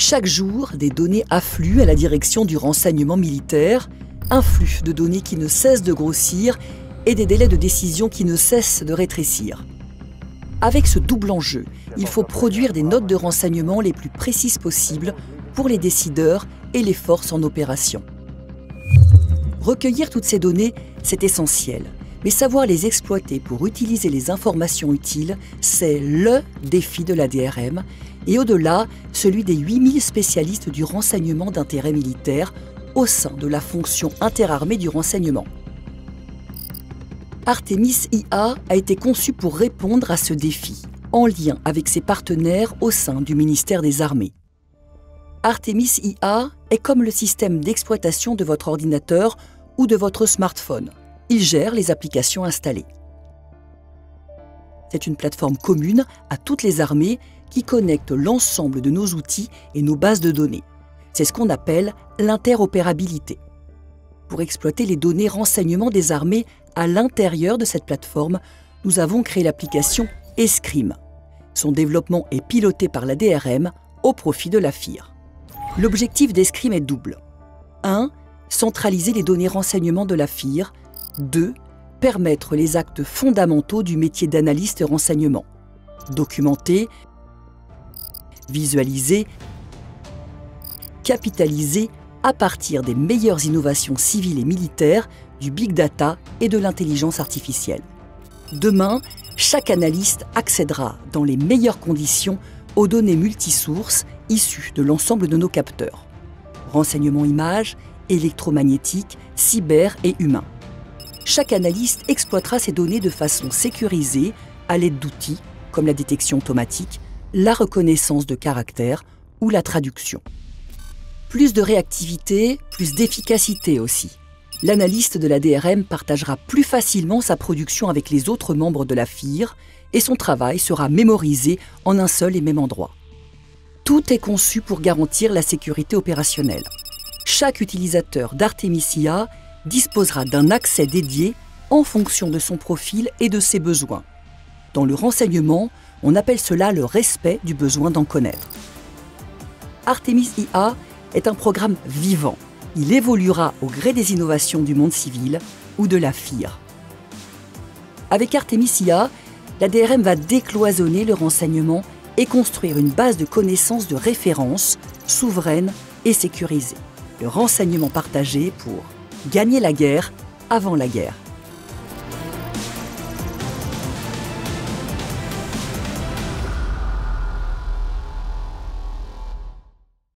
Chaque jour, des données affluent à la direction du renseignement militaire, un flux de données qui ne cesse de grossir et des délais de décision qui ne cessent de rétrécir. Avec ce double enjeu, il faut produire des notes de renseignement les plus précises possibles pour les décideurs et les forces en opération. Recueillir toutes ces données, c'est essentiel, mais savoir les exploiter pour utiliser les informations utiles, c'est le défi de la DRM, et au-delà, celui des 8000 spécialistes du renseignement d'intérêt militaire au sein de la fonction interarmée du renseignement. Artemis IA a été conçu pour répondre à ce défi, en lien avec ses partenaires au sein du ministère des Armées. Artemis IA est comme le système d'exploitation de votre ordinateur ou de votre smartphone. Il gère les applications installées. C'est une plateforme commune à toutes les armées qui connecte l'ensemble de nos outils et nos bases de données. C'est ce qu'on appelle l'interopérabilité. Pour exploiter les données renseignements des armées à l'intérieur de cette plateforme, nous avons créé l'application Escrime. Son développement est piloté par la DRM au profit de la FIR. L'objectif d'Escrime est double. 1. Centraliser les données renseignements de la FIR. 2. Permettre les actes fondamentaux du métier d'analyste renseignement. Documenter, visualiser, capitaliser à partir des meilleures innovations civiles et militaires, du big data et de l'intelligence artificielle. Demain, chaque analyste accédera dans les meilleures conditions aux données multisources issues de l'ensemble de nos capteurs. Renseignements images, électromagnétiques, cyber et humains. Chaque analyste exploitera ces données de façon sécurisée à l'aide d'outils comme la détection automatique, la reconnaissance de caractères ou la traduction. Plus de réactivité, plus d'efficacité aussi. L'analyste de la DRM partagera plus facilement sa production avec les autres membres de la FIR et son travail sera mémorisé en un seul et même endroit. Tout est conçu pour garantir la sécurité opérationnelle. Chaque utilisateur d'Artemis IA disposera d'un accès dédié en fonction de son profil et de ses besoins. Dans le renseignement, on appelle cela le respect du besoin d'en connaître. Artemis IA est un programme vivant. Il évoluera au gré des innovations du monde civil ou de la FIR. Avec Artemis IA, la DRM va décloisonner le renseignement et construire une base de connaissances de référence souveraine et sécurisée. Le renseignement partagé pour gagner la guerre avant la guerre.